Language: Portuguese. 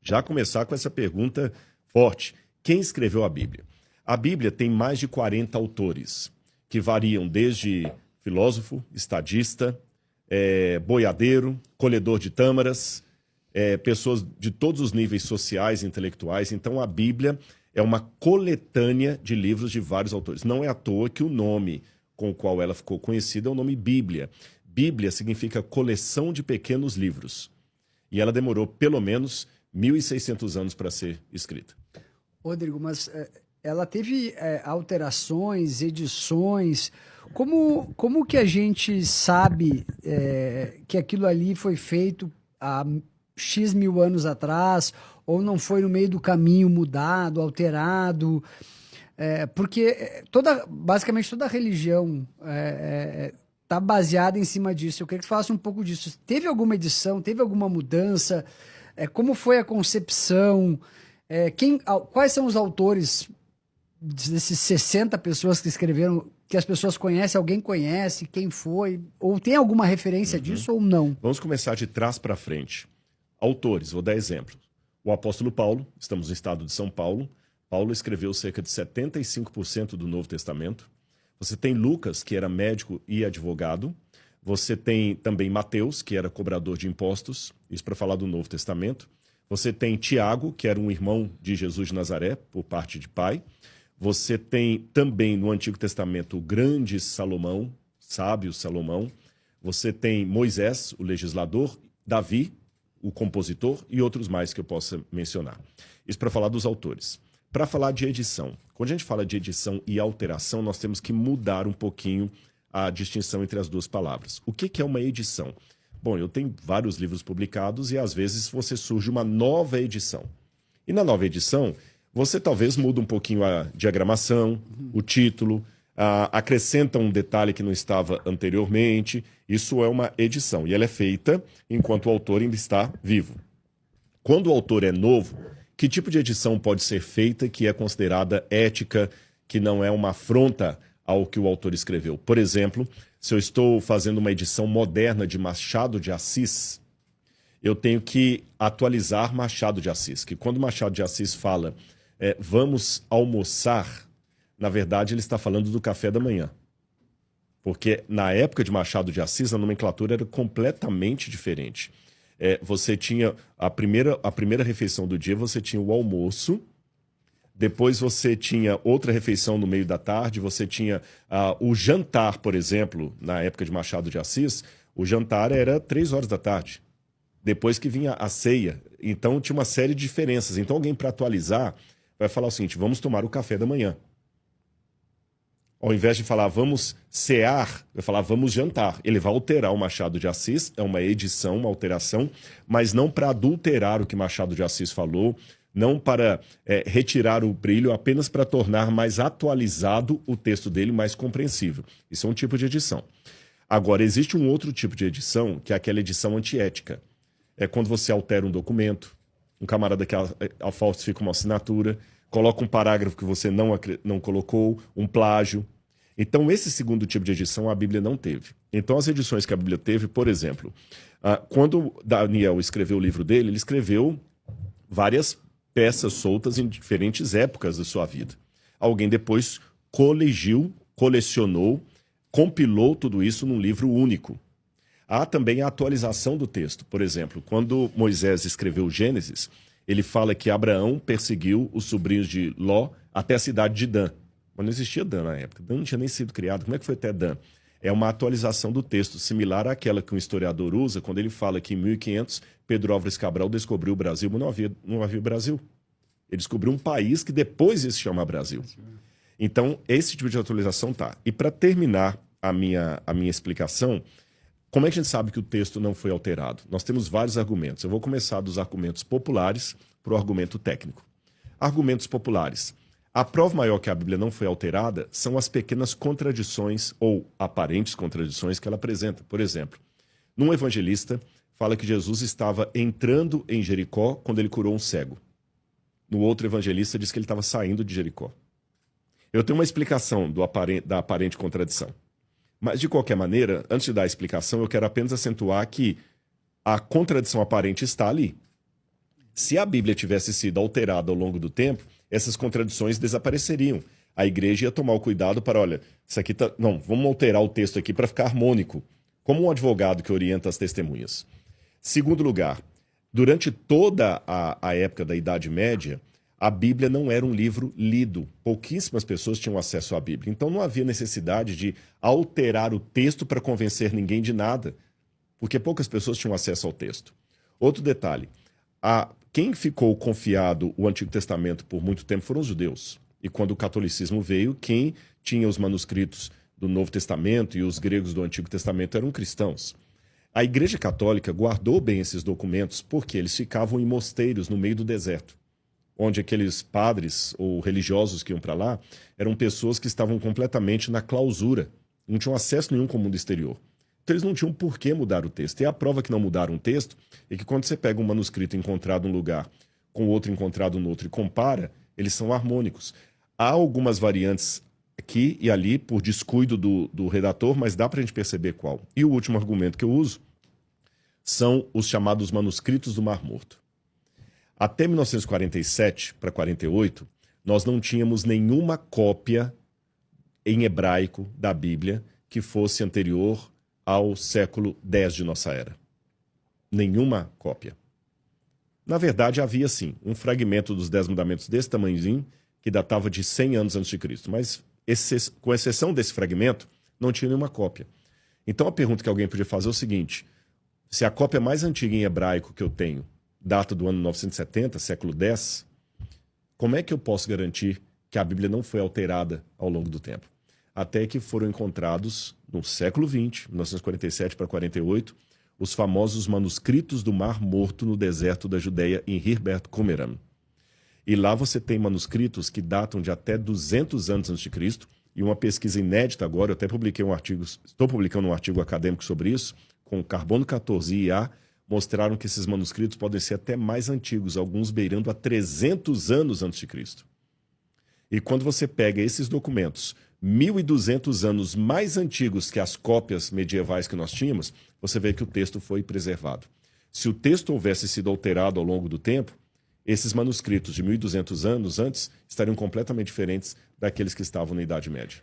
já começar com essa pergunta forte. Quem escreveu a Bíblia? A Bíblia tem mais de 40 autores, que variam desde filósofo, estadista, boiadeiro, colhedor de tâmaras, pessoas de todos os níveis sociais e intelectuais. Então, a Bíblia é uma coletânea de livros de vários autores. Não é à toa que o nome com o qual ela ficou conhecida é o nome Bíblia. Bíblia significa coleção de pequenos livros. E ela demorou pelo menos 1.600 anos para ser escrita. Rodrigo, mas ela teve alterações, edições. Como que a gente sabe que aquilo ali foi feito há X mil anos atrás, ou não foi no meio do caminho mudado, alterado? Porque basicamente toda a religião está baseada em cima disso. Eu queria que tu falasse um pouco disso. Teve alguma edição? Teve alguma mudança? Como foi a concepção? Quais são os autores desses 60 pessoas que escreveram, que as pessoas conhecem? Alguém conhece? Quem foi? Ou tem alguma referência disso ou não? Vamos começar de trás para frente. Autores, vou dar exemplos. O apóstolo Paulo, estamos no estado de São Paulo. Paulo escreveu cerca de 75% do Novo Testamento. Você tem Lucas, que era médico e advogado. Você tem também Mateus, que era cobrador de impostos. Isso para falar do Novo Testamento. Você tem Tiago, que era um irmão de Jesus de Nazaré, por parte de pai. Você tem também no Antigo Testamento o grande Salomão, sábio Salomão. Você tem Moisés, o legislador, Davi, o compositor, e outros mais que eu possa mencionar. Isso para falar dos autores. Para falar de edição, quando a gente fala de edição e alteração, nós temos que mudar um pouquinho a distinção entre as duas palavras. O que é uma edição? Bom, eu tenho vários livros publicados e às vezes você surge uma nova edição. E na nova edição, você talvez muda um pouquinho a diagramação, o título, acrescenta um detalhe que não estava anteriormente. Isso é uma edição e ela é feita enquanto o autor ainda está vivo. Quando o autor é novo, que tipo de edição pode ser feita que é considerada ética, que não é uma afronta ao que o autor escreveu? Por exemplo, se eu estou fazendo uma edição moderna de Machado de Assis, eu tenho que atualizar Machado de Assis, que quando Machado de Assis fala vamos almoçar, na verdade ele está falando do café da manhã. Porque na época de Machado de Assis, a nomenclatura era completamente diferente. Você tinha a primeira refeição do dia, você tinha o almoço, depois você tinha outra refeição no meio da tarde, você tinha o jantar, por exemplo, na época de Machado de Assis, o jantar era 3 horas da tarde, depois que vinha a ceia. Então tinha uma série de diferenças. Então alguém, para atualizar, vai falar o seguinte: vamos tomar o café da manhã. Ao invés de falar vamos cear, vai falar vamos jantar. Ele vai alterar o Machado de Assis, é uma edição, uma alteração, mas não para adulterar o que Machado de Assis falou, não para retirar o brilho, apenas para tornar mais atualizado o texto dele, mais compreensível. Isso é um tipo de edição. Agora, existe um outro tipo de edição, que é aquela edição antiética. É quando você altera um documento, um camarada que falsifica uma assinatura, coloca um parágrafo que você não colocou, um plágio. Então, esse segundo tipo de edição a Bíblia não teve. Então, as edições que a Bíblia teve, por exemplo, quando Daniel escreveu o livro dele, ele escreveu várias peças soltas em diferentes épocas da sua vida. Alguém depois colecionou, compilou tudo isso num livro único. Há também a atualização do texto. Por exemplo, quando Moisés escreveu o Gênesis, ele fala que Abraão perseguiu os sobrinhos de Ló até a cidade de Dan. Mas não existia Dan na época. Dan não tinha nem sido criado. Como é que foi até Dan? É uma atualização do texto, similar àquela que um historiador usa quando ele fala que em 1500 Pedro Álvares Cabral descobriu o Brasil, mas não havia Brasil. Ele descobriu um país que depois ia se chamar Brasil. Então, esse tipo de atualização tá. E para terminar a minha explicação, como é que a gente sabe que o texto não foi alterado? Nós temos vários argumentos. Eu vou começar dos argumentos populares para o argumento técnico. Argumentos populares. A prova maior que a Bíblia não foi alterada são as pequenas contradições ou aparentes contradições que ela apresenta. Por exemplo, num evangelista fala que Jesus estava entrando em Jericó quando ele curou um cego. No outro evangelista diz que ele estava saindo de Jericó. Eu tenho uma explicação da aparente contradição. Mas, de qualquer maneira, antes de dar a explicação, eu quero apenas acentuar que a contradição aparente está ali. Se a Bíblia tivesse sido alterada ao longo do tempo, essas contradições desapareceriam. A igreja ia tomar o cuidado para, olha, isso aqui tá... Não, vamos alterar o texto aqui para ficar harmônico, como um advogado que orienta as testemunhas. Segundo lugar, durante toda a época da Idade Média, a Bíblia não era um livro lido. Pouquíssimas pessoas tinham acesso à Bíblia. Então não havia necessidade de alterar o texto para convencer ninguém de nada, porque poucas pessoas tinham acesso ao texto. Outro detalhe, quem ficou confiado o Antigo Testamento por muito tempo foram os judeus. E quando o catolicismo veio, quem tinha os manuscritos do Novo Testamento e os gregos do Antigo Testamento eram cristãos. A Igreja Católica guardou bem esses documentos porque eles ficavam em mosteiros no meio do deserto, onde aqueles padres ou religiosos que iam para lá eram pessoas que estavam completamente na clausura, não tinham acesso nenhum com o mundo exterior. Então eles não tinham por que mudar o texto. E a prova que não mudaram o texto é que quando você pega um manuscrito encontrado num lugar com outro encontrado no outro e compara, eles são harmônicos. Há algumas variantes aqui e ali por descuido do redator, mas dá para a gente perceber qual. E o último argumento que eu uso são os chamados manuscritos do Mar Morto. Até 1947 para 48, nós não tínhamos nenhuma cópia em hebraico da Bíblia que fosse anterior ao século X de nossa era. Nenhuma cópia. Na verdade, havia sim um fragmento dos 10 mandamentos desse tamanhozinho, que datava de 100 anos antes de Cristo. Mas, com exceção desse fragmento, não tinha nenhuma cópia. Então a pergunta que alguém podia fazer é o seguinte: se a cópia mais antiga em hebraico que eu tenho data do ano 970, século X, como é que eu posso garantir que a Bíblia não foi alterada ao longo do tempo? Até que foram encontrados, no século XX, 1947 para 48, os famosos manuscritos do Mar Morto no deserto da Judéia, em Herbert Qumran. E lá você tem manuscritos que datam de até 200 anos antes de Cristo, e uma pesquisa inédita agora, eu até publiquei um artigo, estou publicando um artigo acadêmico sobre isso, com carbono 14 e IA, mostraram que esses manuscritos podem ser até mais antigos, alguns beirando a 300 anos antes de Cristo. E quando você pega esses documentos, 1.200 anos mais antigos que as cópias medievais que nós tínhamos, você vê que o texto foi preservado. Se o texto houvesse sido alterado ao longo do tempo, esses manuscritos de 1.200 anos antes estariam completamente diferentes daqueles que estavam na Idade Média.